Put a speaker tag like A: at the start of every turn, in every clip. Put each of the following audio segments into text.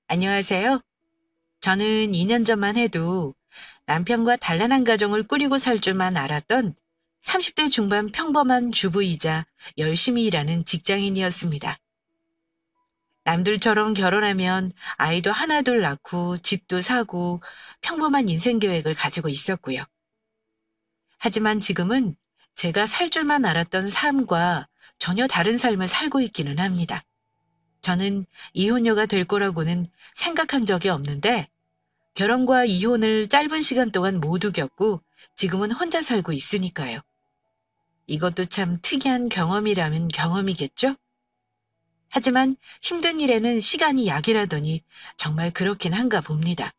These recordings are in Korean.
A: 안녕하세요. 저는 2년 전만 해도 남편과 단란한 가정을 꾸리고 살 줄만 알았던 30대 중반 평범한 주부이자 열심히 일하는 직장인이었습니다. 남들처럼 결혼하면 아이도 하나 둘 낳고 집도 사고 평범한 인생 계획을 가지고 있었고요. 하지만 지금은 제가 살 줄만 알았던 삶과 전혀 다른 삶을 살고 있기는 합니다. 저는 이혼녀가 될 거라고는 생각한 적이 없는데 결혼과 이혼을 짧은 시간 동안 모두 겪고 지금은 혼자 살고 있으니까요. 이것도 참 특이한 경험이라면 경험이겠죠? 하지만 힘든 일에는 시간이 약이라더니 정말 그렇긴 한가 봅니다.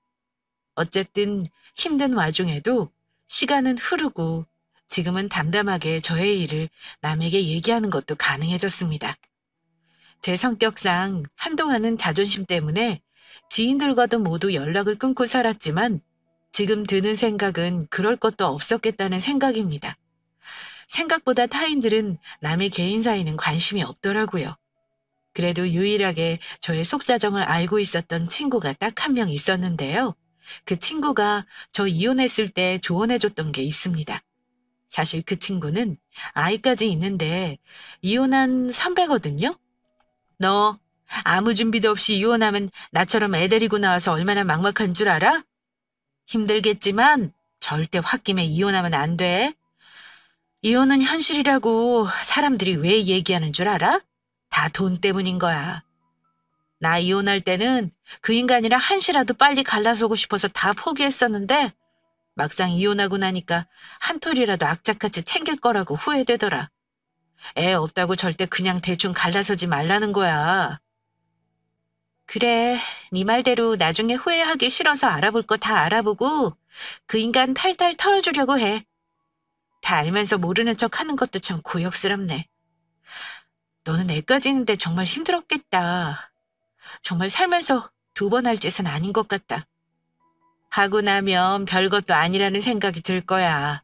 A: 어쨌든 힘든 와중에도 시간은 흐르고 지금은 담담하게 저의 일을 남에게 얘기하는 것도 가능해졌습니다. 제 성격상 한동안은 자존심 때문에 지인들과도 모두 연락을 끊고 살았지만 지금 드는 생각은 그럴 것도 없었겠다는 생각입니다. 생각보다 타인들은 남의 개인사에는 관심이 없더라고요. 그래도 유일하게 저의 속사정을 알고 있었던 친구가 딱 한 명 있었는데요. 그 친구가 저 이혼했을 때 조언해줬던 게 있습니다. 사실 그 친구는 아이까지 있는데 이혼한 선배거든요. 너 아무 준비도 없이 이혼하면 나처럼 애 데리고 나와서 얼마나 막막한 줄 알아? 힘들겠지만 절대 홧김에 이혼하면 안 돼. 이혼은 현실이라고 사람들이 왜 얘기하는 줄 알아? 다 돈 때문인 거야. 나 이혼할 때는 그 인간이랑 한시라도 빨리 갈라서고 싶어서 다 포기했었는데 막상 이혼하고 나니까 한 톨이라도 악착같이 챙길 거라고 후회되더라. 애 없다고 절대 그냥 대충 갈라서지 말라는 거야. 그래, 네 말대로 나중에 후회하기 싫어서 알아볼 거 다 알아보고 그 인간 탈탈 털어주려고 해. 다 알면서 모르는 척 하는 것도 참 고역스럽네. 너는 애까지 있는데 정말 힘들었겠다. 정말 살면서 두 번 할 짓은 아닌 것 같다. 하고 나면 별것도 아니라는 생각이 들 거야.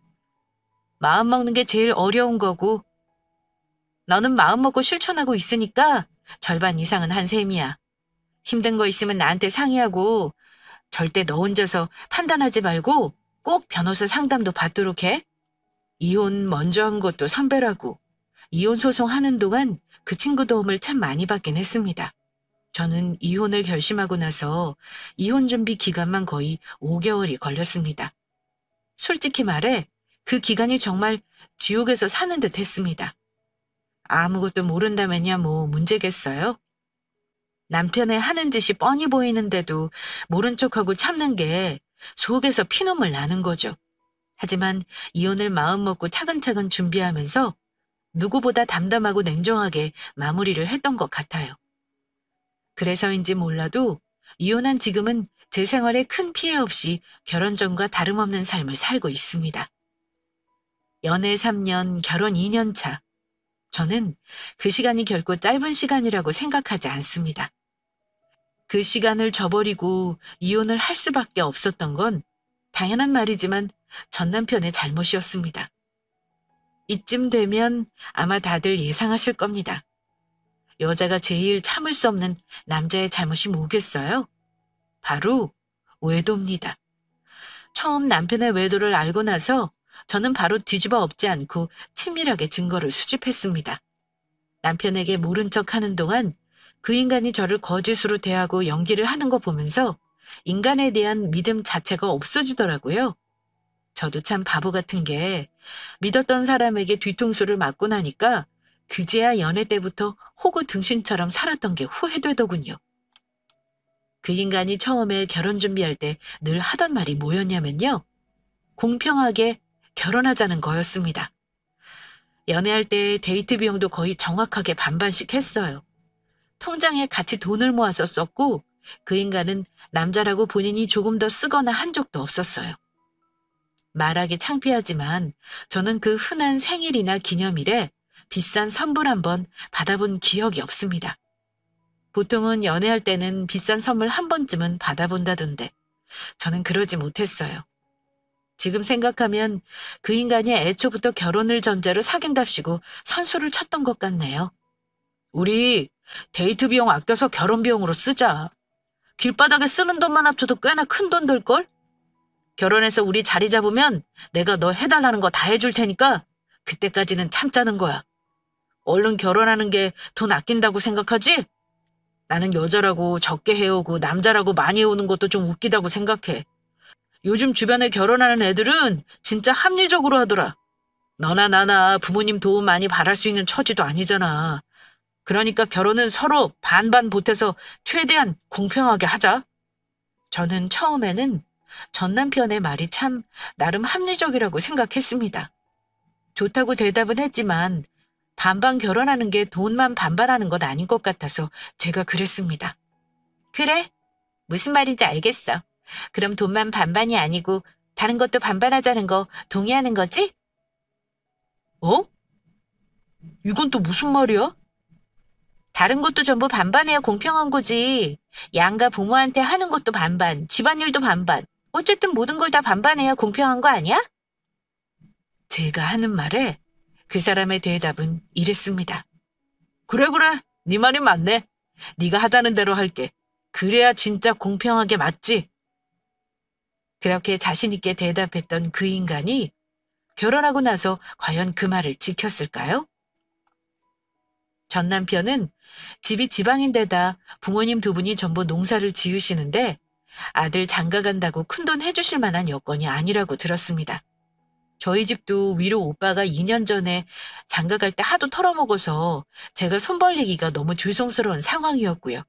A: 마음 먹는 게 제일 어려운 거고 너는 마음 먹고 실천하고 있으니까 절반 이상은 한 셈이야. 힘든 거 있으면 나한테 상의하고 절대 너 혼자서 판단하지 말고 꼭 변호사 상담도 받도록 해. 이혼 먼저 한 것도 선배라고. 이혼 소송하는 동안 그 친구 도움을 참 많이 받긴 했습니다. 저는 이혼을 결심하고 나서 이혼 준비 기간만 거의 5개월이 걸렸습니다. 솔직히 말해 그 기간이 정말 지옥에서 사는 듯 했습니다. 아무것도 모른다면야 뭐 문제겠어요? 남편의 하는 짓이 뻔히 보이는데도 모른 척하고 참는 게 속에서 피눈물 나는 거죠. 하지만 이혼을 마음먹고 차근차근 준비하면서 누구보다 담담하고 냉정하게 마무리를 했던 것 같아요. 그래서인지 몰라도 이혼한 지금은 제 생활에 큰 피해 없이 결혼 전과 다름없는 삶을 살고 있습니다. 연애 3년, 결혼 2년 차. 저는 그 시간이 결코 짧은 시간이라고 생각하지 않습니다. 그 시간을 저버리고 이혼을 할 수밖에 없었던 건 당연한 말이지만 전 남편의 잘못이었습니다. 이쯤 되면 아마 다들 예상하실 겁니다. 여자가 제일 참을 수 없는 남자의 잘못이 뭐겠어요? 바로 외도입니다. 처음 남편의 외도를 알고 나서 저는 바로 뒤집어 엎지 않고 친밀하게 증거를 수집했습니다. 남편에게 모른 척하는 동안 그 인간이 저를 거짓으로 대하고 연기를 하는 거 보면서 인간에 대한 믿음 자체가 없어지더라고요. 저도 참 바보 같은 게 믿었던 사람에게 뒤통수를 맞고 나니까 그제야 연애 때부터 호구 등신처럼 살았던 게 후회되더군요. 그 인간이 처음에 결혼 준비할 때 늘 하던 말이 뭐였냐면요. 공평하게 결혼하자는 거였습니다. 연애할 때 데이트 비용도 거의 정확하게 반반씩 했어요. 통장에 같이 돈을 모아서 썼고 그 인간은 남자라고 본인이 조금 더 쓰거나 한 적도 없었어요. 말하기 창피하지만 저는 그 흔한 생일이나 기념일에 비싼 선물 한번 받아본 기억이 없습니다. 보통은 연애할 때는 비싼 선물 한 번쯤은 받아본다던데 저는 그러지 못했어요. 지금 생각하면 그 인간이 애초부터 결혼을 전제로 사귄답시고 선수를 쳤던 것 같네요. 우리 데이트 비용 아껴서 결혼 비용으로 쓰자. 길바닥에 쓰는 돈만 합쳐도 꽤나 큰 돈 들걸? 결혼해서 우리 자리 잡으면 내가 너 해달라는 거 다 해줄 테니까 그때까지는 참자는 거야. 얼른 결혼하는 게 돈 아낀다고 생각하지? 나는 여자라고 적게 해오고 남자라고 많이 해오는 것도 좀 웃기다고 생각해. 요즘 주변에 결혼하는 애들은 진짜 합리적으로 하더라. 너나 나나 부모님 도움 많이 받을 수 있는 처지도 아니잖아. 그러니까 결혼은 서로 반반 보태서 최대한 공평하게 하자. 저는 처음에는 전 남편의 말이 참 나름 합리적이라고 생각했습니다. 좋다고 대답은 했지만 반반 결혼하는 게 돈만 반반하는 건 아닌 것 같아서 제가 그랬습니다. 그래, 무슨 말인지 알겠어. 그럼 돈만 반반이 아니고 다른 것도 반반하자는 거 동의하는 거지? 어? 이건 또 무슨 말이야? 다른 것도 전부 반반해야 공평한 거지. 양가 부모한테 하는 것도 반반, 집안일도 반반. 어쨌든 모든 걸 다 반반해야 공평한 거 아니야? 제가 하는 말에 그 사람의 대답은 이랬습니다. 그래, 그래. 네 말이 맞네. 네가 하자는 대로 할게. 그래야 진짜 공평하게 맞지? 그렇게 자신 있게 대답했던 그 인간이 결혼하고 나서 과연 그 말을 지켰을까요? 전 남편은 집이 지방인데다 부모님 두 분이 전부 농사를 지으시는데 아들 장가 간다고 큰돈 해주실 만한 여건이 아니라고 들었습니다. 저희 집도 위로 오빠가 2년 전에 장가 갈 때 하도 털어먹어서 제가 손 벌리기가 너무 죄송스러운 상황이었고요.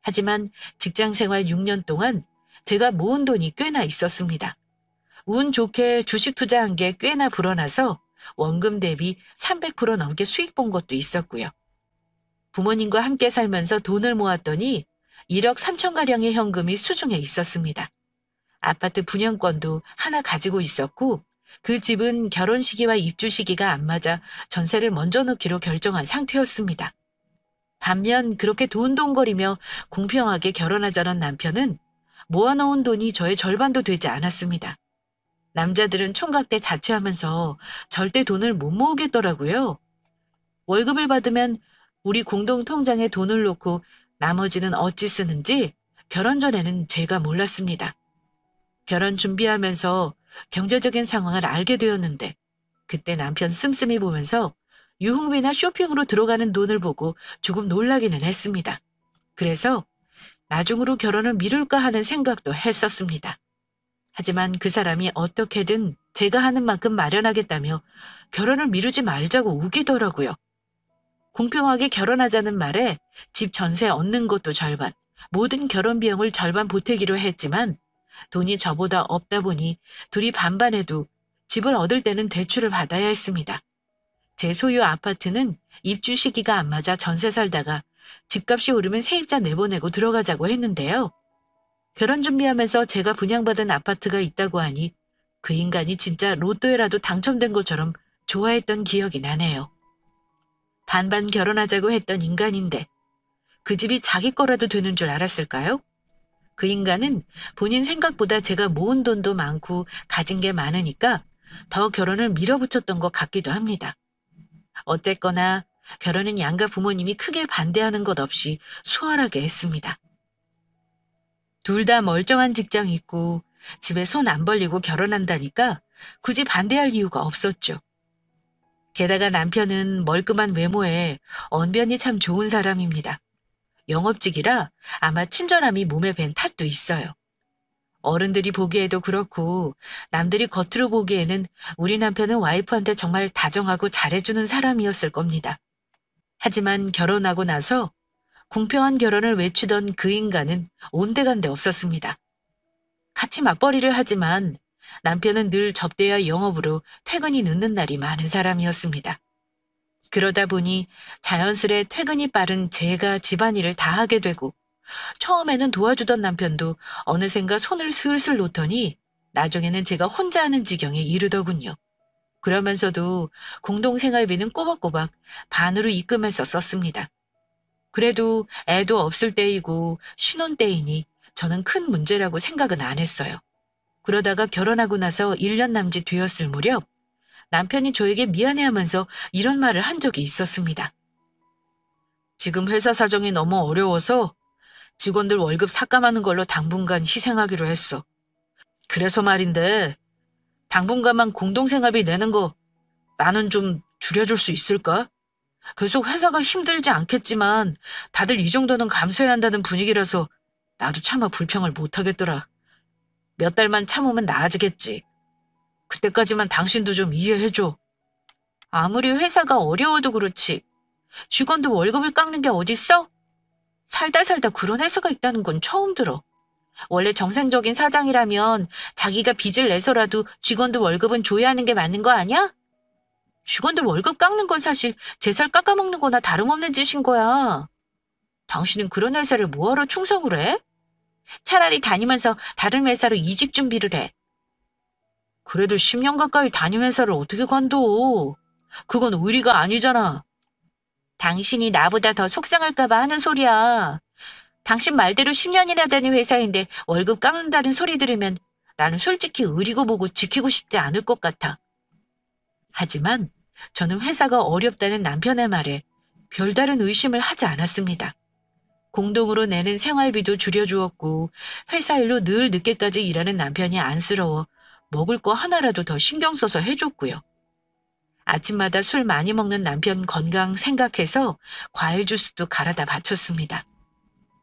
A: 하지만 직장 생활 6년 동안 제가 모은 돈이 꽤나 있었습니다. 운 좋게 주식 투자한 게 꽤나 불어나서 원금 대비 300% 넘게 수익 본 것도 있었고요. 부모님과 함께 살면서 돈을 모았더니 1억 3천가량의 현금이 수중에 있었습니다. 아파트 분양권도 하나 가지고 있었고 그 집은 결혼 시기와 입주 시기가 안 맞아 전세를 먼저 놓기로 결정한 상태였습니다. 반면 그렇게 돈돈거리며 공평하게 결혼하자는 남편은 모아놓은 돈이 저의 절반도 되지 않았습니다. 남자들은 총각 때 자취하면서 절대 돈을 못 모으겠더라고요. 월급을 받으면 우리 공동 통장에 돈을 놓고 나머지는 어찌 쓰는지 결혼 전에는 제가 몰랐습니다. 결혼 준비하면서 경제적인 상황을 알게 되었는데 그때 남편 씀씀이 보면서 유흥비나 쇼핑으로 들어가는 돈을 보고 조금 놀라기는 했습니다. 그래서 나중으로 결혼을 미룰까 하는 생각도 했었습니다. 하지만 그 사람이 어떻게든 제가 하는 만큼 마련하겠다며 결혼을 미루지 말자고 우기더라고요. 공평하게 결혼하자는 말에 집 전세 얻는 것도 절반, 모든 결혼 비용을 절반 보태기로 했지만 돈이 저보다 없다 보니 둘이 반반해도 집을 얻을 때는 대출을 받아야 했습니다. 제 소유 아파트는 입주 시기가 안 맞아 전세 살다가 집값이 오르면 세입자 내보내고 들어가자고 했는데요. 결혼 준비하면서 제가 분양받은 아파트가 있다고 하니 그 인간이 진짜 로또에라도 당첨된 것처럼 좋아했던 기억이 나네요. 반반 결혼하자고 했던 인간인데 그 집이 자기 거라도 되는 줄 알았을까요? 그 인간은 본인 생각보다 제가 모은 돈도 많고 가진 게 많으니까 더 결혼을 밀어붙였던 것 같기도 합니다. 어쨌거나 결혼은 양가 부모님이 크게 반대하는 것 없이 수월하게 했습니다. 둘 다 멀쩡한 직장 있고 집에 손 안 벌리고 결혼한다니까 굳이 반대할 이유가 없었죠. 게다가 남편은 멀끔한 외모에 언변이 참 좋은 사람입니다. 영업직이라 아마 친절함이 몸에 밴 탓도 있어요. 어른들이 보기에도 그렇고 남들이 겉으로 보기에는 우리 남편은 와이프한테 정말 다정하고 잘해주는 사람이었을 겁니다. 하지만 결혼하고 나서 공평한 결혼을 외치던 그 인간은 온데간데 없었습니다. 같이 맞벌이를 하지만 남편은 늘 접대와 영업으로 퇴근이 늦는 날이 많은 사람이었습니다. 그러다 보니 자연스레 퇴근이 빠른 제가 집안일을 다 하게 되고 처음에는 도와주던 남편도 어느샌가 손을 슬슬 놓더니 나중에는 제가 혼자 하는 지경에 이르더군요. 그러면서도 공동생활비는 꼬박꼬박 반으로 입금해서 썼습니다. 그래도 애도 없을 때이고 신혼 때이니 저는 큰 문제라고 생각은 안 했어요. 그러다가 결혼하고 나서 1년 남짓 되었을 무렵 남편이 저에게 미안해하면서 이런 말을 한 적이 있었습니다. 지금 회사 사정이 너무 어려워서 직원들 월급 삭감하는 걸로 당분간 희생하기로 했어. 그래서 말인데 당분간만 공동생활비 내는 거 나는 좀 줄여줄 수 있을까? 계속 회사가 힘들지 않겠지만 다들 이 정도는 감수해야 한다는 분위기라서 나도 차마 불평을 못하겠더라. 몇 달만 참으면 나아지겠지. 그때까지만 당신도 좀 이해해줘. 아무리 회사가 어려워도 그렇지. 직원들 월급을 깎는 게 어딨어? 살다 살다 그런 회사가 있다는 건 처음 들어. 원래 정상적인 사장이라면 자기가 빚을 내서라도 직원들 월급은 줘야 하는 게 맞는 거 아니야? 직원들 월급 깎는 건 사실 제 살 깎아먹는 거나 다름없는 짓인 거야. 당신은 그런 회사를 뭐하러 충성을 해? 차라리 다니면서 다른 회사로 이직 준비를 해. 그래도 10년 가까이 다닌 회사를 어떻게 관둬? 그건 의리가 아니잖아. 당신이 나보다 더 속상할까 봐 하는 소리야. 당신 말대로 10년이나 다닌 회사인데 월급 깎는다는 소리 들으면 나는 솔직히 의리고 보고 지키고 싶지 않을 것 같아. 하지만 저는 회사가 어렵다는 남편의 말에 별다른 의심을 하지 않았습니다. 공동으로 내는 생활비도 줄여주었고 회사 일로 늘 늦게까지 일하는 남편이 안쓰러워 먹을 거 하나라도 더 신경 써서 해줬고요. 아침마다 술 많이 먹는 남편 건강 생각해서 과일 주스도 갈아다 바쳤습니다.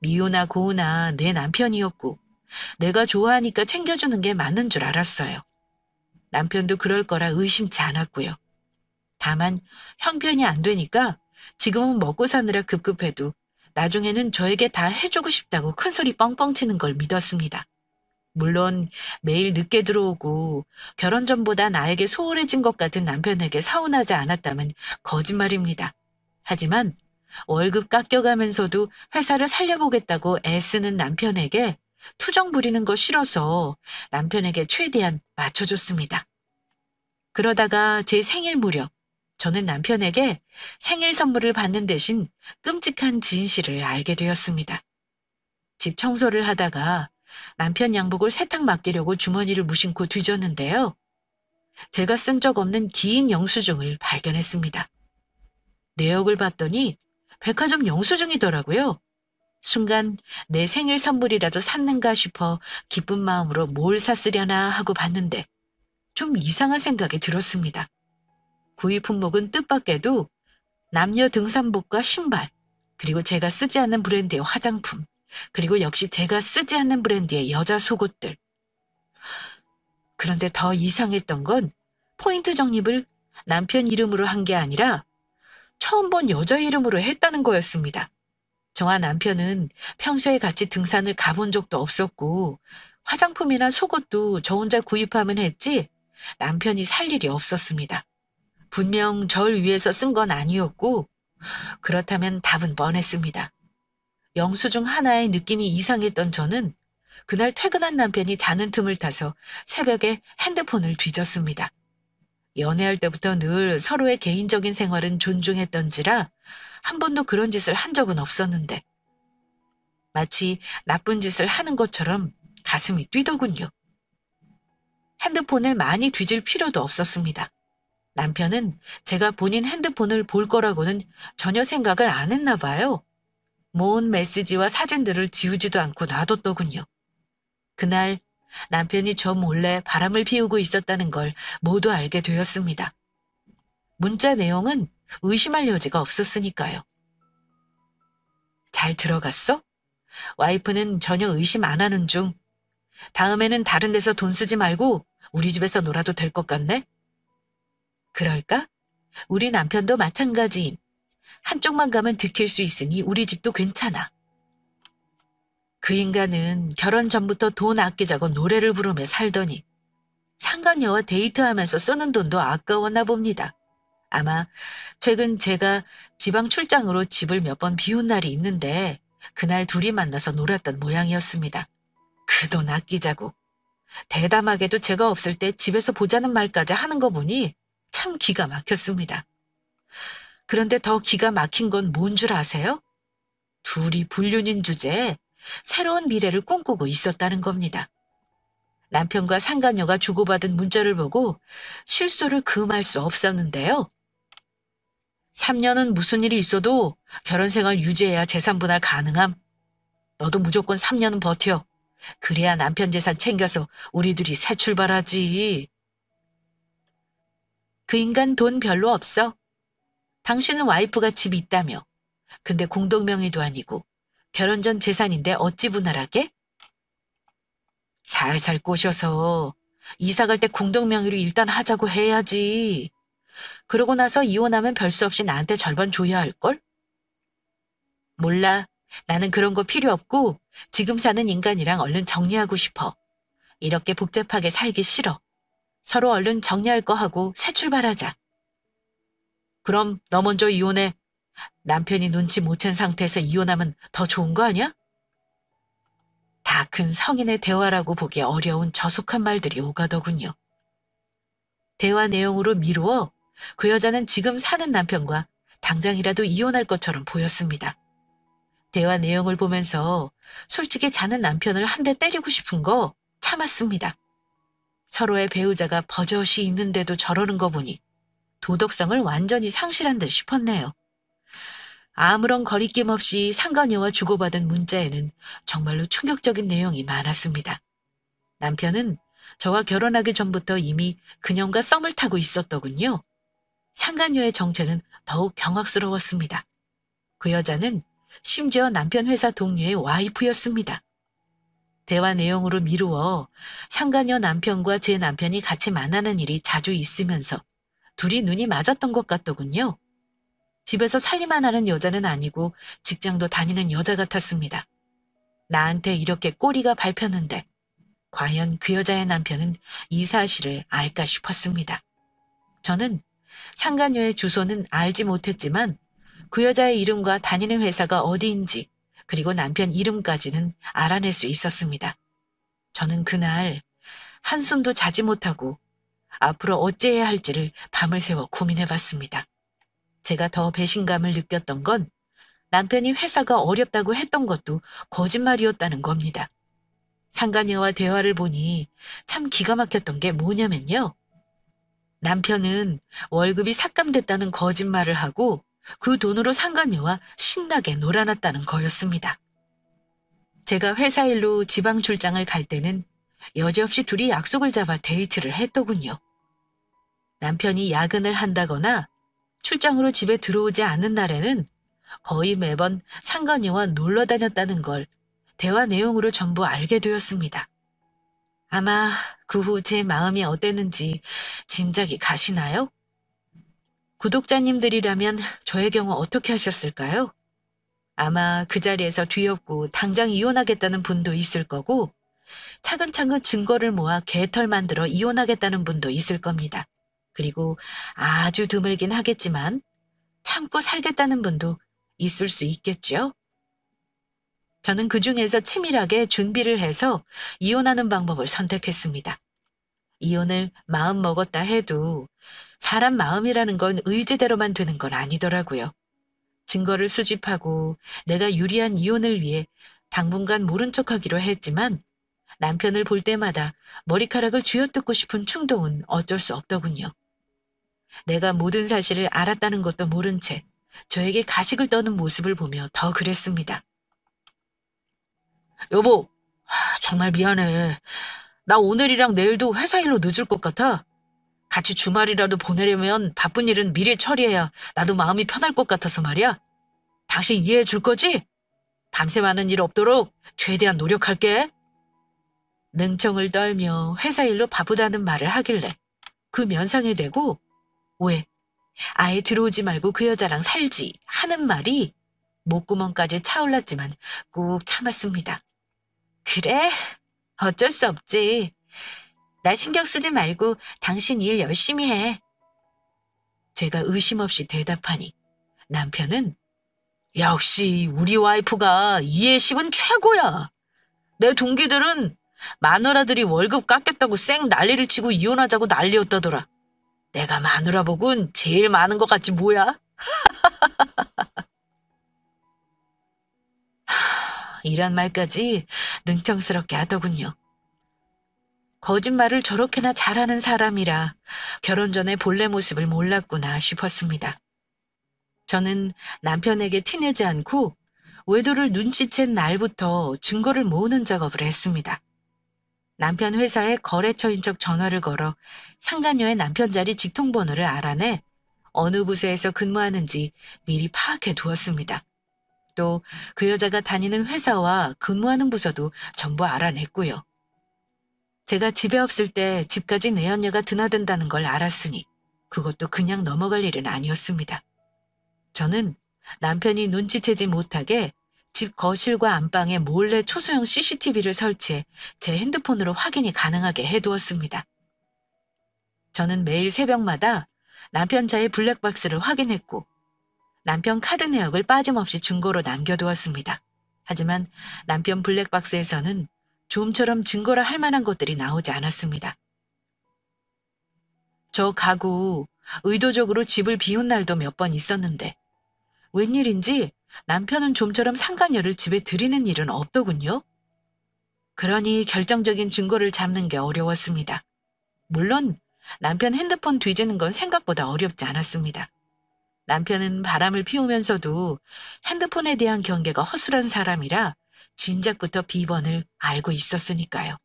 A: 미우나 고우나 내 남편이었고 내가 좋아하니까 챙겨주는 게 맞는 줄 알았어요. 남편도 그럴 거라 의심치 않았고요. 다만 형편이 안 되니까 지금은 먹고 사느라 급급해도 나중에는 저에게 다 해주고 싶다고 큰소리 뻥뻥 치는 걸 믿었습니다. 물론 매일 늦게 들어오고 결혼 전보다 나에게 소홀해진 것 같은 남편에게 서운하지 않았다면 거짓말입니다. 하지만 월급 깎여가면서도 회사를 살려보겠다고 애쓰는 남편에게 투정 부리는 거 싫어서 남편에게 최대한 맞춰줬습니다. 그러다가 제 생일 무렵 저는 남편에게 생일 선물을 받는 대신 끔찍한 진실을 알게 되었습니다. 집 청소를 하다가 남편 양복을 세탁 맡기려고 주머니를 무심코 뒤졌는데요. 제가 쓴 적 없는 긴 영수증을 발견했습니다. 내역을 봤더니 백화점 영수증이더라고요. 순간 내 생일 선물이라도 샀는가 싶어 기쁜 마음으로 뭘 샀으려나 하고 봤는데 좀 이상한 생각이 들었습니다. 구입 품목은 뜻밖에도 남녀 등산복과 신발, 그리고 제가 쓰지 않는 브랜드의 화장품, 그리고 역시 제가 쓰지 않는 브랜드의 여자 속옷들. 그런데 더 이상했던 건 포인트 적립을 남편 이름으로 한 게 아니라 처음 본 여자 이름으로 했다는 거였습니다. 저와 남편은 평소에 같이 등산을 가본 적도 없었고 화장품이나 속옷도 저 혼자 구입하면 했지 남편이 살 일이 없었습니다. 분명 절 위해서 쓴 건 아니었고 그렇다면 답은 뻔했습니다. 영수증 하나의 느낌이 이상했던 저는 그날 퇴근한 남편이 자는 틈을 타서 새벽에 핸드폰을 뒤졌습니다. 연애할 때부터 늘 서로의 개인적인 생활은 존중했던지라 한 번도 그런 짓을 한 적은 없었는데 마치 나쁜 짓을 하는 것처럼 가슴이 뛰더군요. 핸드폰을 많이 뒤질 필요도 없었습니다. 남편은 제가 본인 핸드폰을 볼 거라고는 전혀 생각을 안 했나 봐요. 모은 메시지와 사진들을 지우지도 않고 놔뒀더군요. 그날 남편이 저 몰래 바람을 피우고 있었다는 걸 모두 알게 되었습니다. 문자 내용은 의심할 여지가 없었으니까요. 잘 들어갔어? 와이프는 전혀 의심 안 하는 중. 다음에는 다른 데서 돈 쓰지 말고 우리 집에서 놀아도 될 것 같네? 그럴까? 우리 남편도 마찬가지임. 한쪽만 가면 들킬 수 있으니 우리 집도 괜찮아. 그 인간은 결혼 전부터 돈 아끼자고 노래를 부르며 살더니 상간녀와 데이트하면서 쓰는 돈도 아까웠나 봅니다. 아마 최근 제가 지방 출장으로 집을 몇 번 비운 날이 있는데 그날 둘이 만나서 놀았던 모양이었습니다. 그 돈 아끼자고. 대담하게도 제가 없을 때 집에서 보자는 말까지 하는 거 보니 참 기가 막혔습니다. 그런데 더 기가 막힌 건 뭔 줄 아세요? 둘이 불륜인 주제에 새로운 미래를 꿈꾸고 있었다는 겁니다. 남편과 상간녀가 주고받은 문자를 보고 실소를 금할 수 없었는데요. 3년은 무슨 일이 있어도 결혼 생활 유지해야 재산 분할 가능함. 너도 무조건 3년은 버텨. 그래야 남편 재산 챙겨서 우리 둘이 새 출발하지. 그 인간 돈 별로 없어. 당신은 와이프가 집이 있다며. 근데 공동명의도 아니고 결혼 전 재산인데 어찌 분할하게? 살살 꼬셔서 이사 갈 때 공동명의로 일단 하자고 해야지. 그러고 나서 이혼하면 별수 없이 나한테 절반 줘야 할걸? 몰라. 나는 그런 거 필요 없고 지금 사는 인간이랑 얼른 정리하고 싶어. 이렇게 복잡하게 살기 싫어. 서로 얼른 정리할 거 하고 새 출발하자. 그럼 너 먼저 이혼해. 남편이 눈치 못 챈 상태에서 이혼하면 더 좋은 거 아니야? 다 큰 성인의 대화라고 보기 어려운 저속한 말들이 오가더군요. 대화 내용으로 미루어 그 여자는 지금 사는 남편과 당장이라도 이혼할 것처럼 보였습니다. 대화 내용을 보면서 솔직히 자는 남편을 한 대 때리고 싶은 거 참았습니다. 서로의 배우자가 버젓이 있는데도 저러는 거 보니 도덕성을 완전히 상실한 듯 싶었네요. 아무런 거리낌 없이 상간녀와 주고받은 문자에는 정말로 충격적인 내용이 많았습니다. 남편은 저와 결혼하기 전부터 이미 그녀과 썸을 타고 있었더군요. 상간녀의 정체는 더욱 경악스러웠습니다. 그 여자는 심지어 남편 회사 동료의 와이프였습니다. 대화 내용으로 미루어 상간녀 남편과 제 남편이 같이 만나는 일이 자주 있으면서 둘이 눈이 맞았던 것 같더군요. 집에서 살림만 하는 여자는 아니고 직장도 다니는 여자 같았습니다. 나한테 이렇게 꼬리가 밟혔는데 과연 그 여자의 남편은 이 사실을 알까 싶었습니다. 저는 상간녀의 주소는 알지 못했지만 그 여자의 이름과 다니는 회사가 어디인지 그리고 남편 이름까지는 알아낼 수 있었습니다. 저는 그날 한숨도 자지 못하고 앞으로 어찌해야 할지를 밤을 새워 고민해봤습니다. 제가 더 배신감을 느꼈던 건 남편이 회사가 어렵다고 했던 것도 거짓말이었다는 겁니다. 상간녀와 대화를 보니 참 기가 막혔던 게 뭐냐면요. 남편은 월급이 삭감됐다는 거짓말을 하고 그 돈으로 상간녀와 신나게 놀아났다는 거였습니다. 제가 회사 일로 지방 출장을 갈 때는 여지없이 둘이 약속을 잡아 데이트를 했더군요. 남편이 야근을 한다거나 출장으로 집에 들어오지 않는 날에는 거의 매번 상간녀와 놀러 다녔다는 걸 대화 내용으로 전부 알게 되었습니다. 아마 그 후 제 마음이 어땠는지 짐작이 가시나요? 구독자님들이라면 저의 경우 어떻게 하셨을까요? 아마 그 자리에서 뒤엎고 당장 이혼하겠다는 분도 있을 거고 차근차근 증거를 모아 개털 만들어 이혼하겠다는 분도 있을 겁니다. 그리고 아주 드물긴 하겠지만 참고 살겠다는 분도 있을 수 있겠죠. 저는 그중에서 치밀하게 준비를 해서 이혼하는 방법을 선택했습니다. 이혼을 마음 먹었다 해도 사람 마음이라는 건 의지대로만 되는 건 아니더라고요. 증거를 수집하고 내가 유리한 이혼을 위해 당분간 모른 척하기로 했지만 남편을 볼 때마다 머리카락을 쥐어뜯고 싶은 충동은 어쩔 수 없더군요. 내가 모든 사실을 알았다는 것도 모른 채 저에게 가식을 떠는 모습을 보며 더 그랬습니다. 여보, 정말 미안해. 나 오늘이랑 내일도 회사 일로 늦을 것 같아. 같이 주말이라도 보내려면 바쁜 일은 미리 처리해야 나도 마음이 편할 것 같아서 말이야. 당신 이해해 줄 거지? 밤새 많은 일 없도록 최대한 노력할게. 능청을 떨며 회사 일로 바쁘다는 말을 하길래 그 면상에 대고 왜 아예 들어오지 말고 그 여자랑 살지 하는 말이 목구멍까지 차올랐지만 꾹 참았습니다. 그래, 어쩔 수 없지. 나 신경 쓰지 말고 당신 일 열심히 해. 제가 의심 없이 대답하니 남편은 역시 우리 와이프가 이해 10은 최고야. 내 동기들은 마누라들이 월급 깎겠다고 쌩 난리를 치고 이혼하자고 난리였다더라. 내가 마누라 복은 제일 많은 것 같지 뭐야? 이런 말까지 능청스럽게 하더군요. 거짓말을 저렇게나 잘하는 사람이라 결혼 전에 본래 모습을 몰랐구나 싶었습니다. 저는 남편에게 티내지 않고 외도를 눈치챈 날부터 증거를 모으는 작업을 했습니다. 남편 회사에 거래처인 척 전화를 걸어 상간녀의 남편 자리 직통번호를 알아내 어느 부서에서 근무하는지 미리 파악해 두었습니다. 또 그 여자가 다니는 회사와 근무하는 부서도 전부 알아냈고요. 제가 집에 없을 때 집까지 내연녀가 드나든다는 걸 알았으니 그것도 그냥 넘어갈 일은 아니었습니다. 저는 남편이 눈치채지 못하게 집 거실과 안방에 몰래 초소형 CCTV를 설치해 제 핸드폰으로 확인이 가능하게 해두었습니다. 저는 매일 새벽마다 남편 차의 블랙박스를 확인했고 남편 카드 내역을 빠짐없이 증거로 남겨두었습니다. 하지만 남편 블랙박스에서는 좀처럼 증거라 할 만한 것들이 나오지 않았습니다. 저 가구 의도적으로 집을 비운 날도 몇 번 있었는데 웬일인지 남편은 좀처럼 상간녀를 집에 들이는 일은 없더군요. 그러니 결정적인 증거를 잡는 게 어려웠습니다. 물론 남편 핸드폰 뒤지는 건 생각보다 어렵지 않았습니다. 남편은 바람을 피우면서도 핸드폰에 대한 경계가 허술한 사람이라 진작부터 비번을 알고 있었으니까요.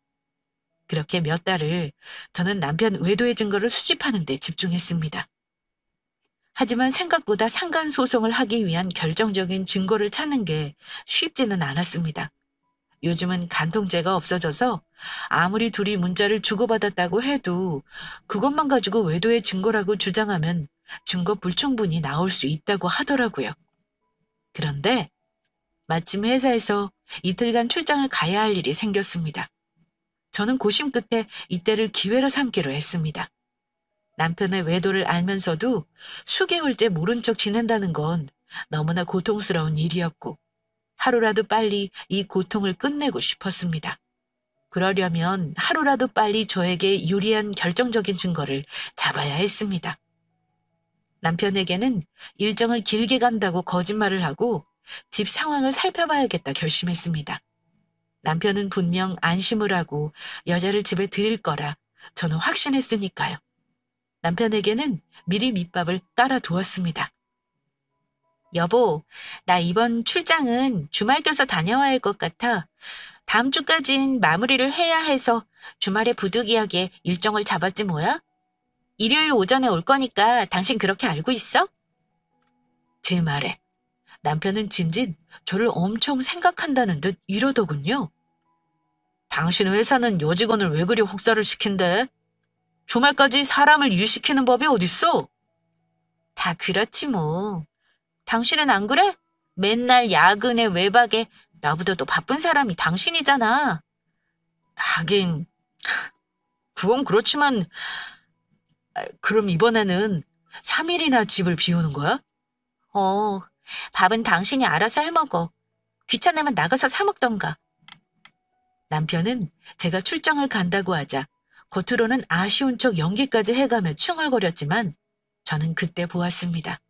A: 그렇게 몇 달을 저는 남편 외도의 증거를 수집하는 데 집중했습니다. 하지만 생각보다 상간 소송을 하기 위한 결정적인 증거를 찾는 게 쉽지는 않았습니다. 요즘은 간통죄가 없어져서 아무리 둘이 문자를 주고받았다고 해도 그것만 가지고 외도의 증거라고 주장하면 증거 불충분이 나올 수 있다고 하더라고요. 그런데 마침 회사에서 이틀간 출장을 가야 할 일이 생겼습니다. 저는 고심 끝에 이때를 기회로 삼기로 했습니다. 남편의 외도를 알면서도 수개월째 모른 척 지낸다는 건 너무나 고통스러운 일이었고 하루라도 빨리 이 고통을 끝내고 싶었습니다. 그러려면 하루라도 빨리 저에게 유리한 결정적인 증거를 잡아야 했습니다. 남편에게는 일정을 길게 간다고 거짓말을 하고 집 상황을 살펴봐야겠다 결심했습니다. 남편은 분명 안심을 하고 여자를 집에 들일 거라 저는 확신했으니까요. 남편에게는 미리 밑밥을 깔아두었습니다. 여보, 나 이번 출장은 주말 껴서 다녀와야 할 것 같아. 다음 주까진 마무리를 해야 해서 주말에 부득이하게 일정을 잡았지 뭐야? 일요일 오전에 올 거니까 당신 그렇게 알고 있어? 제 말에 남편은 짐짓 저를 엄청 생각한다는 듯 이러더군요. 당신 회사는 여직원을 왜 그리 혹사를 시킨대? 주말까지 사람을 일시키는 법이 어딨어? 다 그렇지 뭐. 당신은 안 그래? 맨날 야근에 외박에 나보다도 바쁜 사람이 당신이잖아. 하긴 그건 그렇지만 그럼 이번에는 3일이나 집을 비우는 거야? 밥은 당신이 알아서 해먹어. 귀찮으면 나가서 사 먹던가. 남편은 제가 출장을 간다고 하자 겉으로는 아쉬운 척 연기까지 해가며 칭얼거렸지만 저는 그때 보았습니다.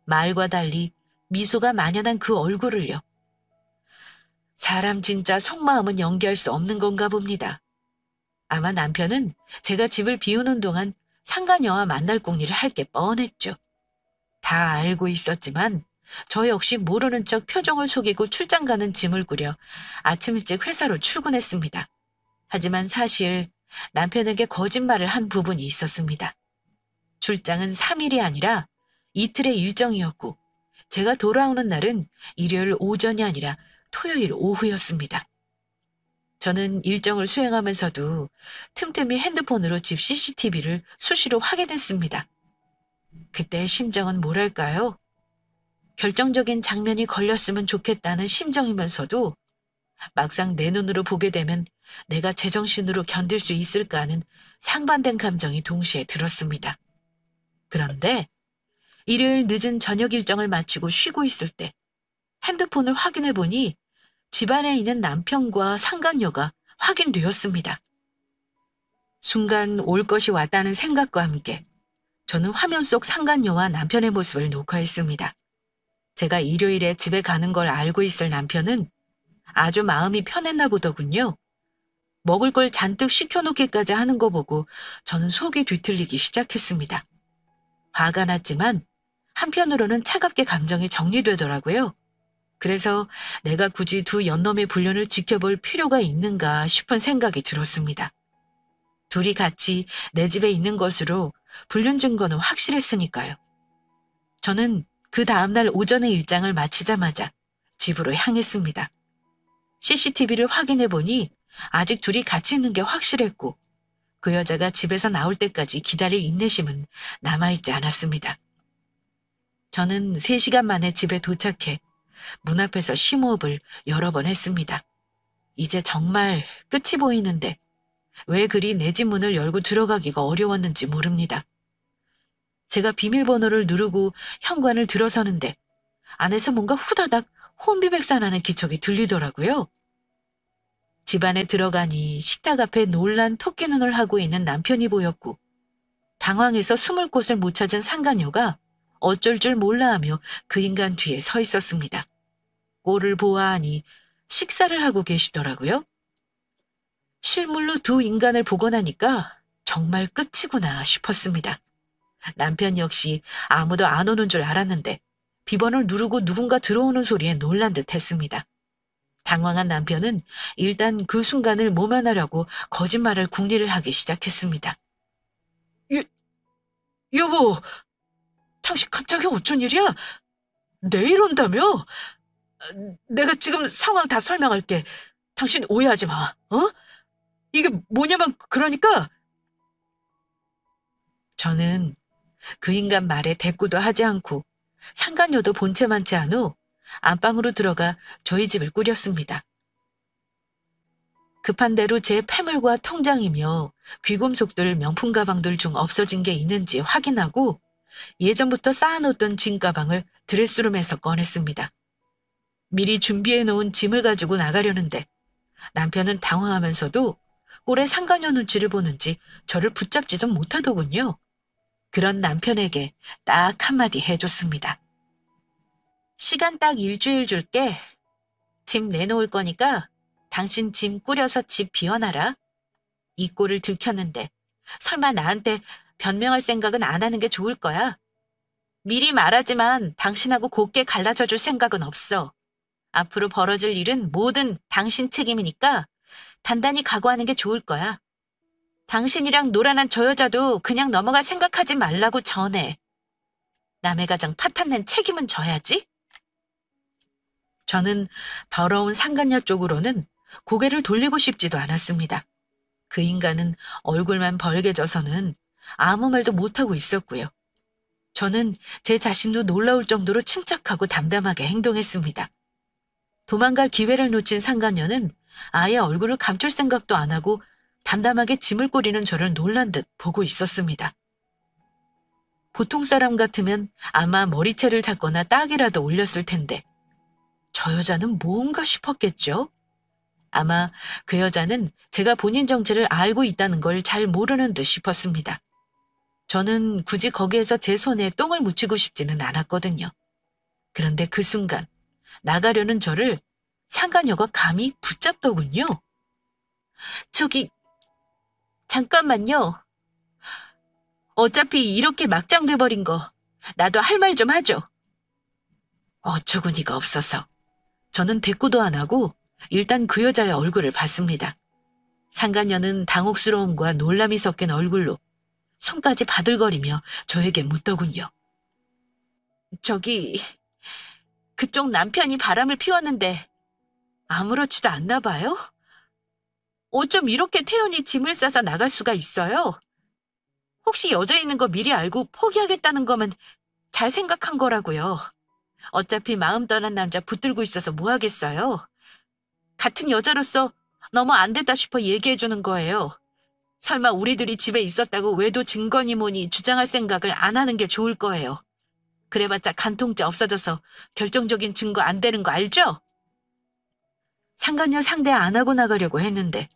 A: 말과 달리 미소가 만연한 그 얼굴을요. 사람 진짜 속마음은 연기할 수 없는 건가 봅니다. 아마 남편은 제가 집을 비우는 동안 상간녀와 만날 공리를 할 게 뻔했죠. 다 알고 있었지만 저 역시 모르는 척 표정을 속이고 출장 가는 짐을 꾸려 아침 일찍 회사로 출근했습니다. 하지만 사실 남편에게 거짓말을 한 부분이 있었습니다. 출장은 3일이 아니라 이틀의 일정이었고 제가 돌아오는 날은 일요일 오전이 아니라 토요일 오후였습니다. 저는 일정을 수행하면서도 틈틈이 핸드폰으로 집 CCTV를 수시로 확인했습니다. 그때의 심정은 뭐랄까요? 결정적인 장면이 걸렸으면 좋겠다는 심정이면서도 막상 내 눈으로 보게 되면 내가 제정신으로 견딜 수 있을까 하는 상반된 감정이 동시에 들었습니다. 그런데 일요일 늦은 저녁 일정을 마치고 쉬고 있을 때 핸드폰을 확인해 보니 집안에 있는 남편과 상간녀가 확인되었습니다. 순간 올 것이 왔다는 생각과 함께 저는 화면 속 상간녀와 남편의 모습을 녹화했습니다. 제가 일요일에 집에 가는 걸 알고 있을 남편은 아주 마음이 편했나 보더군요. 먹을 걸 잔뜩 시켜놓기까지 하는 거 보고 저는 속이 뒤틀리기 시작했습니다. 화가 났지만 한편으로는 차갑게 감정이 정리되더라고요. 그래서 내가 굳이 두 연놈의 불륜을 지켜볼 필요가 있는가 싶은 생각이 들었습니다. 둘이 같이 내 집에 있는 것으로 불륜 증거는 확실했으니까요. 저는 그 다음날 오전에 일장을 마치자마자 집으로 향했습니다. CCTV를 확인해 보니 아직 둘이 같이 있는 게 확실했고 그 여자가 집에서 나올 때까지 기다릴 인내심은 남아있지 않았습니다. 저는 3시간 만에 집에 도착해 문 앞에서 심호흡을 여러 번 했습니다. 이제 정말 끝이 보이는데 왜 그리 내 집 문을 열고 들어가기가 어려웠는지 모릅니다. 제가 비밀번호를 누르고 현관을 들어서는데 안에서 뭔가 후다닥 혼비백산하는 기척이 들리더라고요. 집 안에 들어가니 식탁 앞에 놀란 토끼 눈을 하고 있는 남편이 보였고 당황해서 숨을 곳을 못 찾은 상간녀가 어쩔 줄 몰라하며 그 인간 뒤에 서 있었습니다. 꼴을 보아하니 식사를 하고 계시더라고요. 실물로 두 인간을 보고 나니까 정말 끝이구나 싶었습니다. 남편 역시 아무도 안 오는 줄 알았는데 비번을 누르고 누군가 들어오는 소리에 놀란 듯 했습니다. 당황한 남편은 일단 그 순간을 모면하려고 거짓말을 궁리를 하기 시작했습니다. 여보, 당신 갑자기 어쩐 일이야? 내일 온다며? 내가 지금 상황 다 설명할게. 당신 오해하지 마, 어? 이게 뭐냐면 그러니까 저는 그 인간 말에 대꾸도 하지 않고 상간녀도 본체 많지 않은 후 안방으로 들어가 저희 집을 꾸렸습니다. 급한 대로 제 패물과 통장이며 귀금속들 명품 가방들 중 없어진 게 있는지 확인하고 예전부터 쌓아놓던 짐 가방을 드레스룸에서 꺼냈습니다. 미리 준비해 놓은 짐을 가지고 나가려는데 남편은 당황하면서도 꼴에 상간녀 눈치를 보는지 저를 붙잡지도 못하더군요. 그런 남편에게 딱 한마디 해줬습니다. 시간 딱 일주일 줄게. 짐 내놓을 거니까 당신 짐 꾸려서 집 비워놔라. 이 꼴을 들켰는데 설마 나한테 변명할 생각은 안 하는 게 좋을 거야. 미리 말하지만 당신하고 곱게 갈라져 줄 생각은 없어. 앞으로 벌어질 일은 뭐든 당신 책임이니까 단단히 각오하는 게 좋을 거야. 당신이랑 노란한 저 여자도 그냥 넘어갈 생각하지 말라고 전해. 남의 가정 파탄낸 책임은 져야지. 저는 더러운 상간녀 쪽으로는 고개를 돌리고 싶지도 않았습니다. 그 인간은 얼굴만 벌게져서는 아무 말도 못하고 있었고요. 저는 제 자신도 놀라울 정도로 침착하고 담담하게 행동했습니다. 도망갈 기회를 놓친 상간녀는 아예 얼굴을 감출 생각도 안 하고 담담하게 짐을 꾸리는 저를 놀란 듯 보고 있었습니다. 보통 사람 같으면 아마 머리채를 잡거나 딱이라도 올렸을 텐데 저 여자는 뭔가 싶었겠죠? 아마 그 여자는 제가 본인 정체를 알고 있다는 걸 잘 모르는 듯 싶었습니다. 저는 굳이 거기에서 제 손에 똥을 묻히고 싶지는 않았거든요. 그런데 그 순간 나가려는 저를 상간녀가 감히 붙잡더군요. 저기 잠깐만요. 어차피 이렇게 막장 돼버린 거 나도 할 말 좀 하죠. 어처구니가 없어서 저는 대꾸도 안 하고 일단 그 여자의 얼굴을 봤습니다. 상간녀는 당혹스러움과 놀람이 섞인 얼굴로 손까지 바들거리며 저에게 묻더군요. 저기 그쪽 남편이 바람을 피웠는데 아무렇지도 않나 봐요? 어쩜 이렇게 태연히 짐을 싸서 나갈 수가 있어요? 혹시 여자 있는 거 미리 알고 포기하겠다는 거면 잘 생각한 거라고요. 어차피 마음 떠난 남자 붙들고 있어서 뭐 하겠어요? 같은 여자로서 너무 안 됐다 싶어 얘기해주는 거예요. 설마 우리들이 집에 있었다고 외도 증거니 뭐니 주장할 생각을 안 하는 게 좋을 거예요. 그래봤자 간통죄 없어져서 결정적인 증거 안 되는 거 알죠? 상간녀 상대 안 하고 나가려고 했는데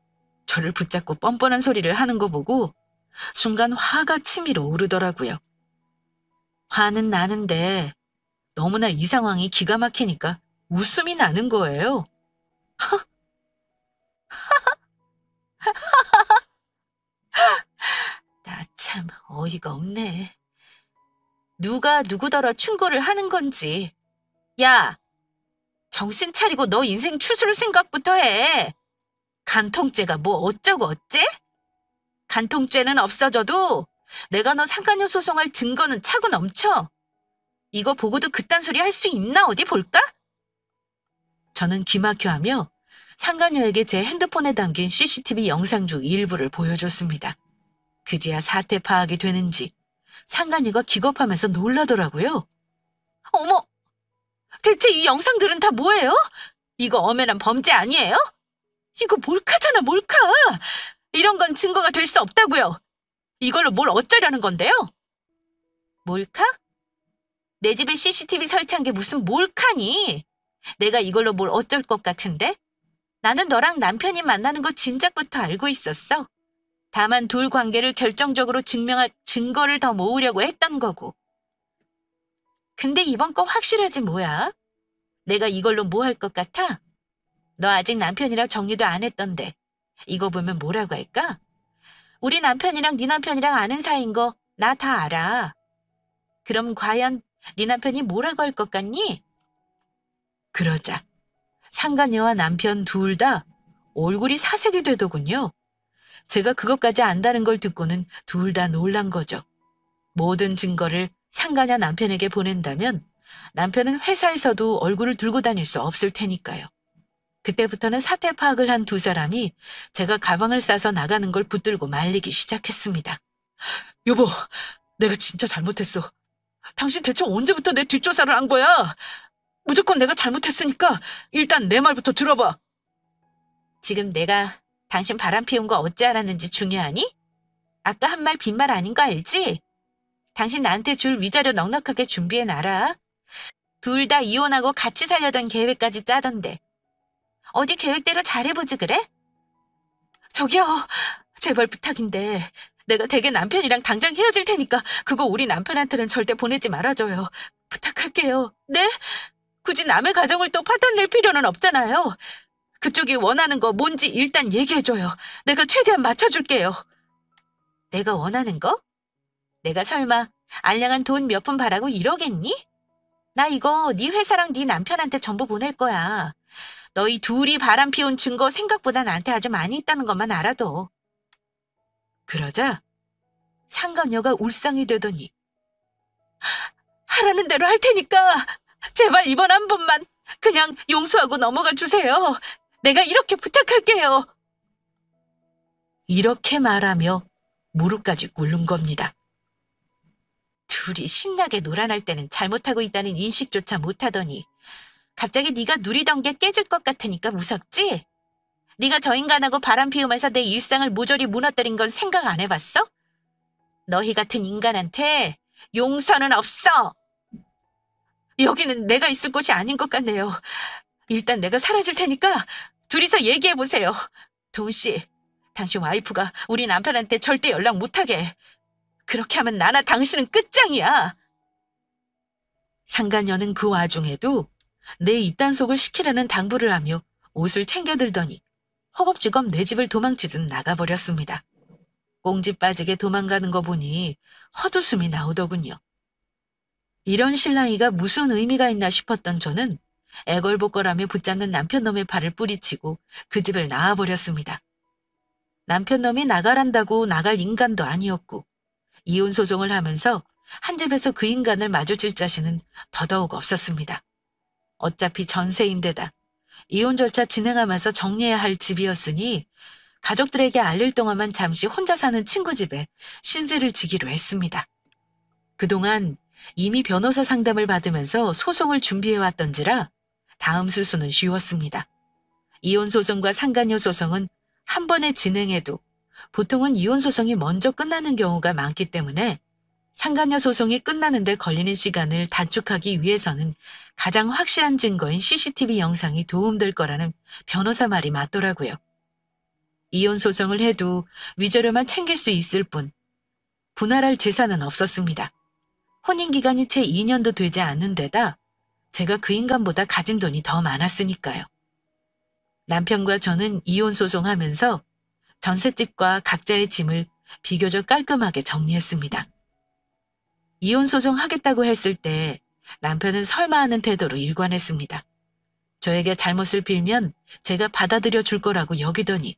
A: 저를 붙잡고 뻔뻔한 소리를 하는 거 보고 순간 화가 치밀어 오르더라고요. 화는 나는데 너무나 이 상황이 기가 막히니까 웃음이 나는 거예요. 나 참 어이가 없네. 누가 누구더러 충고를 하는 건지. 야, 정신 차리고 너 인생 추스를 생각부터 해. 간통죄가 뭐 어쩌고 어째? 간통죄는 없어져도 내가 너 상간녀 소송할 증거는 차고 넘쳐. 이거 보고도 그딴 소리 할 수 있나 어디 볼까? 저는 기막혀하며 상간녀에게 제 핸드폰에 담긴 CCTV 영상 중 일부를 보여줬습니다. 그제야 사태 파악이 되는지 상간녀가 기겁하면서 놀라더라고요. 어머! 대체 이 영상들은 다 뭐예요? 이거 엄연한 범죄 아니에요? 이거 몰카잖아, 몰카! 이런 건 증거가 될 수 없다고요. 이걸로 뭘 어쩌려는 건데요? 몰카? 내 집에 CCTV 설치한 게 무슨 몰카니? 내가 이걸로 뭘 어쩔 것 같은데? 나는 너랑 남편이 만나는 거 진작부터 알고 있었어. 다만 둘 관계를 결정적으로 증명할 증거를 더 모으려고 했던 거고. 근데 이번 거 확실하지 뭐야? 내가 이걸로 뭐 할 것 같아? 너 아직 남편이랑 정리도 안 했던데. 이거 보면 뭐라고 할까? 우리 남편이랑 네 남편이랑 아는 사이인 거 나 다 알아. 그럼 과연 네 남편이 뭐라고 할 것 같니? 그러자 상간녀와 남편 둘 다 얼굴이 사색이 되더군요. 제가 그것까지 안다는 걸 듣고는 둘 다 놀란 거죠. 모든 증거를 상간녀 남편에게 보낸다면 남편은 회사에서도 얼굴을 들고 다닐 수 없을 테니까요. 그때부터는 사태 파악을 한 두 사람이 제가 가방을 싸서 나가는 걸 붙들고 말리기 시작했습니다. 여보, 내가 진짜 잘못했어. 당신 대체 언제부터 내 뒷조사를 한 거야? 무조건 내가 잘못했으니까 일단 내 말부터 들어봐. 지금 내가 당신 바람 피운 거 어찌 알았는지 중요하니? 아까 한 말 빈말 아닌 거 알지? 당신 나한테 줄 위자료 넉넉하게 준비해놔라. 둘 다 이혼하고 같이 살려던 계획까지 짜던데. 어디 계획대로 잘해보지 그래? 저기요, 제발 부탁인데 내가 댁에 남편이랑 당장 헤어질 테니까 그거 우리 남편한테는 절대 보내지 말아줘요. 부탁할게요. 네? 굳이 남의 가정을 또 파탄낼 필요는 없잖아요. 그쪽이 원하는 거 뭔지 일단 얘기해줘요. 내가 최대한 맞춰줄게요. 내가 원하는 거? 내가 설마 알량한 돈 몇 푼 바라고 이러겠니? 나 이거 네 회사랑 네 남편한테 전부 보낼 거야. 너희 둘이 바람 피운 증거 생각보다 나한테 아주 많이 있다는 것만 알아도. 그러자 상간녀가 울상이 되더니 하라는 대로 할 테니까 제발 이번 한 번만 그냥 용서하고 넘어가 주세요. 내가 이렇게 부탁할게요. 이렇게 말하며 무릎까지 꿇는 겁니다. 둘이 신나게 놀아날 때는 잘못하고 있다는 인식조차 못하더니 갑자기 네가 누리던 게 깨질 것 같으니까 무섭지? 네가 저 인간하고 바람 피우면서 내 일상을 모조리 무너뜨린 건 생각 안 해봤어? 너희 같은 인간한테 용서는 없어. 여기는 내가 있을 곳이 아닌 것 같네요. 일단 내가 사라질 테니까 둘이서 얘기해보세요. 도훈 씨, 당신 와이프가 우리 남편한테 절대 연락 못하게. 그렇게 하면 나나 당신은 끝장이야. 상간녀는 그 와중에도 내 입단속을 시키라는 당부를 하며 옷을 챙겨들더니 허겁지겁 내 집을 도망치듯 나가버렸습니다. 꽁지 빠지게 도망가는 거 보니 헛웃음이 나오더군요. 이런 실랑이가 무슨 의미가 있나 싶었던 저는 애걸복걸하며 붙잡는 남편놈의 발을 뿌리치고 그 집을 나와버렸습니다. 남편놈이 나가란다고 나갈 인간도 아니었고 이혼 소송을 하면서 한 집에서 그 인간을 마주칠 자신은 더더욱 없었습니다. 어차피 전세인데다 이혼 절차 진행하면서 정리해야 할 집이었으니 가족들에게 알릴 동안만 잠시 혼자 사는 친구 집에 신세를 지기로 했습니다. 그동안 이미 변호사 상담을 받으면서 소송을 준비해왔던지라 다음 수순은 쉬웠습니다. 이혼 소송과 상간녀 소송은 한 번에 진행해도 보통은 이혼 소송이 먼저 끝나는 경우가 많기 때문에 상간녀 소송이 끝나는데 걸리는 시간을 단축하기 위해서는 가장 확실한 증거인 CCTV 영상이 도움될 거라는 변호사 말이 맞더라고요. 이혼 소송을 해도 위자료만 챙길 수 있을 뿐 분할할 재산은 없었습니다. 혼인기간이 채 2년도 되지 않는 데다 제가 그 인간보다 가진 돈이 더 많았으니까요. 남편과 저는 이혼 소송하면서 전셋집과 각자의 짐을 비교적 깔끔하게 정리했습니다. 이혼 소송 하겠다고 했을 때 남편은 설마 하는 태도로 일관했습니다. 저에게 잘못을 빌면 제가 받아들여 줄 거라고 여기더니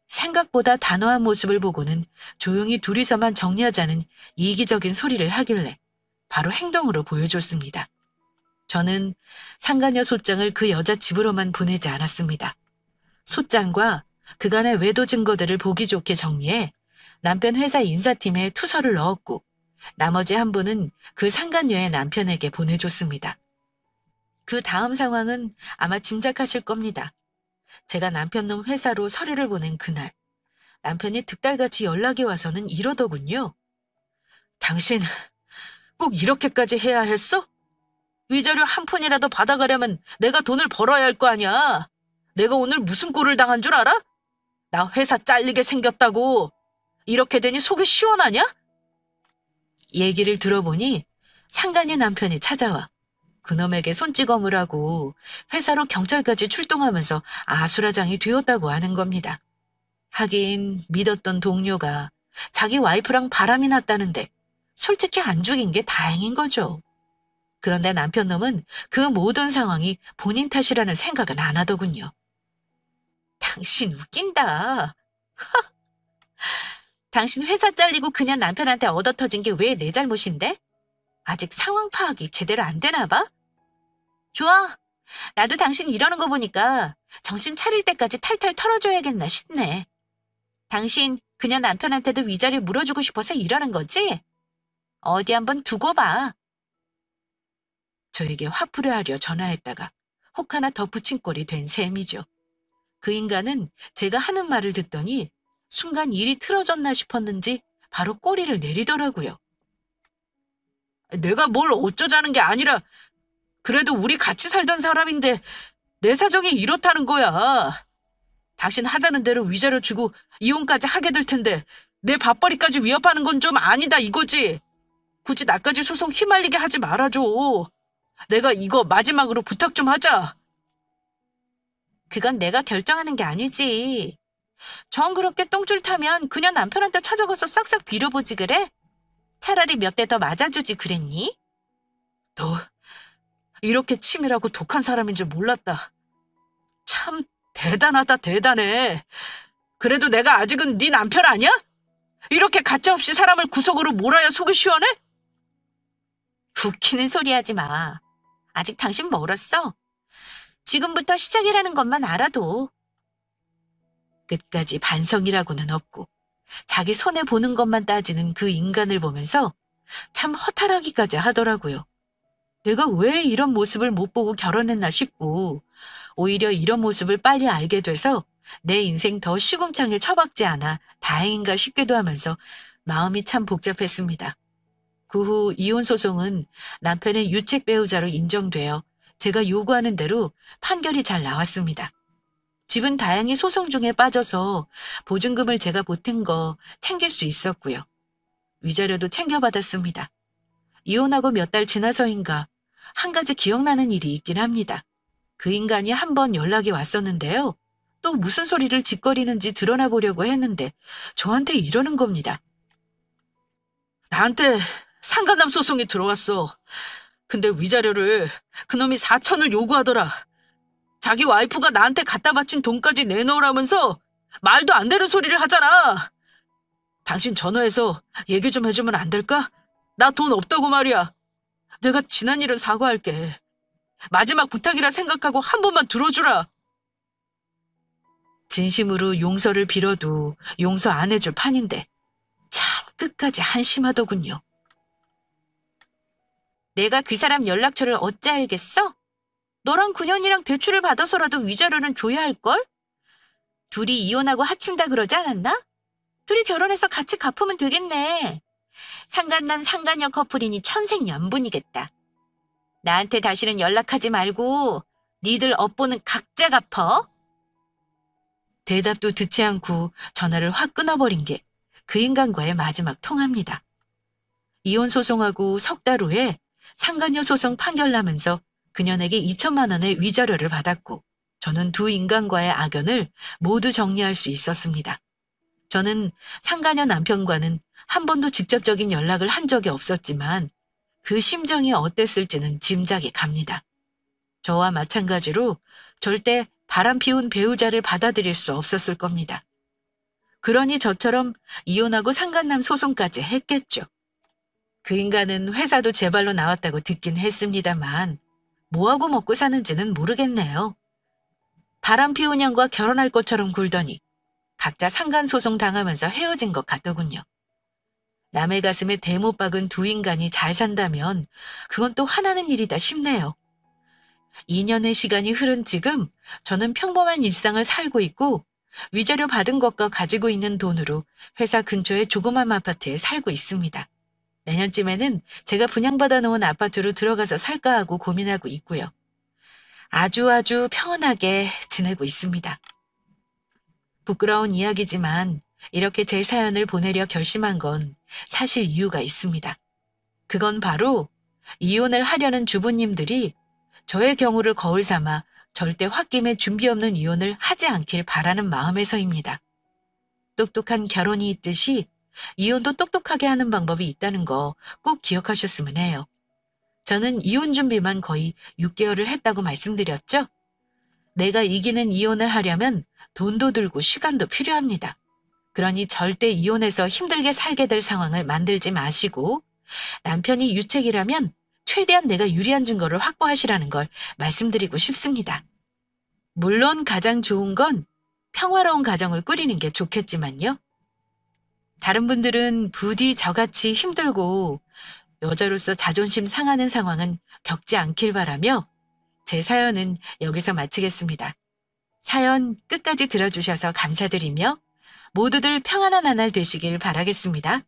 A: 생각보다 단호한 모습을 보고는 조용히 둘이서만 정리하자는 이기적인 소리를 하길래 바로 행동으로 보여줬습니다. 저는 상간녀 소장을 그 여자 집으로만 보내지 않았습니다. 소장과 그간의 외도 증거들을 보기 좋게 정리해 남편 회사 인사팀에 투서를 넣었고 나머지 한 분은 그 상간녀의 남편에게 보내줬습니다. 그 다음 상황은 아마 짐작하실 겁니다. 제가 남편놈 회사로 서류를 보낸 그날 남편이 득달같이 연락이 와서는 이러더군요. 당신 꼭 이렇게까지 해야 했어? 위자료 한 푼이라도 받아가려면 내가 돈을 벌어야 할 거 아니야. 내가 오늘 무슨 꼴을 당한 줄 알아? 나 회사 잘리게 생겼다고. 이렇게 되니 속이 시원하냐? 얘기를 들어보니 상간녀 남편이 찾아와 그놈에게 손찌검을 하고 회사로 경찰까지 출동하면서 아수라장이 되었다고 하는 겁니다. 하긴 믿었던 동료가 자기 와이프랑 바람이 났다는데 솔직히 안 죽인 게 다행인 거죠. 그런데 남편놈은 그 모든 상황이 본인 탓이라는 생각은 안 하더군요. 당신 웃긴다. 당신 회사 잘리고 그냥 남편한테 얻어터진 게 왜 내 잘못인데? 아직 상황 파악이 제대로 안 되나 봐? 좋아. 나도 당신 이러는 거 보니까 정신 차릴 때까지 탈탈 털어줘야겠나 싶네. 당신 그냥 남편한테도 위자료 물어주고 싶어서 이러는 거지? 어디 한번 두고 봐. 저에게 화풀이 하려 전화했다가 혹 하나 덧붙인 꼴이 된 셈이죠. 그 인간은 제가 하는 말을 듣더니 순간 일이 틀어졌나 싶었는지 바로 꼬리를 내리더라고요. 내가 뭘 어쩌자는 게 아니라 그래도 우리 같이 살던 사람인데 내 사정이 이렇다는 거야. 당신 하자는 대로 위자료 주고 이혼까지 하게 될 텐데 내 밥벌이까지 위협하는 건 좀 아니다 이거지. 굳이 나까지 소송 휘말리게 하지 말아줘. 내가 이거 마지막으로 부탁 좀 하자. 그건 내가 결정하는 게 아니지. 정 그렇게 똥줄 타면 그냥 남편한테 찾아가서 싹싹 빌어보지 그래? 차라리 몇 대 더 맞아주지 그랬니? 너 이렇게 치밀하고 독한 사람인 줄 몰랐다. 참 대단하다 대단해. 그래도 내가 아직은 네 남편 아니야? 이렇게 가짜없이 사람을 구석으로 몰아야 속이 시원해? 웃기는 소리 하지 마. 아직 당신 멀었어. 지금부터 시작이라는 것만 알아도. 끝까지 반성이라고는 없고 자기 손해보는 것만 따지는 그 인간을 보면서 참 허탈하기까지 하더라고요. 내가 왜 이런 모습을 못 보고 결혼했나 싶고 오히려 이런 모습을 빨리 알게 돼서 내 인생 더 시궁창에 처박지 않아 다행인가 싶기도 하면서 마음이 참 복잡했습니다. 그 후 이혼 소송은 남편의 유책 배우자로 인정되어 제가 요구하는 대로 판결이 잘 나왔습니다. 집은 다행히 소송 중에 빠져서 보증금을 제가 보탠 거 챙길 수 있었고요. 위자료도 챙겨받았습니다. 이혼하고 몇 달 지나서인가 한 가지 기억나는 일이 있긴 합니다. 그 인간이 한 번 연락이 왔었는데요. 또 무슨 소리를 짓거리는지 드러나 보려고 했는데 저한테 이러는 겁니다. 나한테 상간남 소송이 들어왔어. 근데 위자료를 그놈이 4천을 요구하더라. 자기 와이프가 나한테 갖다 바친 돈까지 내놓으라면서 말도 안 되는 소리를 하잖아. 당신 전화해서 얘기 좀 해주면 안 될까? 나 돈 없다고 말이야. 내가 지난 일은 사과할게. 마지막 부탁이라 생각하고 한 번만 들어주라. 진심으로 용서를 빌어도 용서 안 해줄 판인데 참 끝까지 한심하더군요. 내가 그 사람 연락처를 어찌 알겠어? 너랑 그년이랑 대출을 받아서라도 위자료는 줘야 할걸? 둘이 이혼하고 합친다 그러지 않았나? 둘이 결혼해서 같이 갚으면 되겠네. 상간남 상간녀 커플이니 천생연분이겠다. 나한테 다시는 연락하지 말고 니들 업보는 각자 갚어. 대답도 듣지 않고 전화를 확 끊어버린 게 그 인간과의 마지막 통화입니다. 이혼 소송하고 석 달 후에 상간녀 소송 판결 나면서 그년에게 2천만 원의 위자료를 받았고 저는 두 인간과의 악연을 모두 정리할 수 있었습니다. 저는 상간녀 남편과는 한 번도 직접적인 연락을 한 적이 없었지만 그 심정이 어땠을지는 짐작이 갑니다. 저와 마찬가지로 절대 바람 피운 배우자를 받아들일 수 없었을 겁니다. 그러니 저처럼 이혼하고 상간남 소송까지 했겠죠. 그 인간은 회사도 제 발로 나왔다고 듣긴 했습니다만 뭐하고 먹고 사는지는 모르겠네요. 바람 피운 년과 결혼할 것처럼 굴더니 각자 상간소송 당하면서 헤어진 것 같더군요. 남의 가슴에 대못 박은 두 인간이 잘 산다면 그건 또 화나는 일이다 싶네요. 2년의 시간이 흐른 지금 저는 평범한 일상을 살고 있고 위자료 받은 것과 가지고 있는 돈으로 회사 근처의 조그만 아파트에 살고 있습니다. 내년쯤에는 제가 분양받아 놓은 아파트로 들어가서 살까 하고 고민하고 있고요. 아주 평온하게 지내고 있습니다. 부끄러운 이야기지만 이렇게 제 사연을 보내려 결심한 건 사실 이유가 있습니다. 그건 바로 이혼을 하려는 주부님들이 저의 경우를 거울 삼아 절대 홧김에 준비 없는 이혼을 하지 않길 바라는 마음에서입니다. 똑똑한 결혼이 있듯이 이혼도 똑똑하게 하는 방법이 있다는 거 꼭 기억하셨으면 해요. 저는 이혼 준비만 거의 6개월을 했다고 말씀드렸죠? 내가 이기는 이혼을 하려면 돈도 들고 시간도 필요합니다. 그러니 절대 이혼해서 힘들게 살게 될 상황을 만들지 마시고 남편이 유책이라면 최대한 내가 유리한 증거를 확보하시라는 걸 말씀드리고 싶습니다. 물론 가장 좋은 건 평화로운 가정을 꾸리는 게 좋겠지만요. 다른 분들은 부디 저같이 힘들고 여자로서 자존심 상하는 상황은 겪지 않길 바라며 제 사연은 여기서 마치겠습니다. 사연 끝까지 들어주셔서 감사드리며 모두들 평안한 한 날 되시길 바라겠습니다.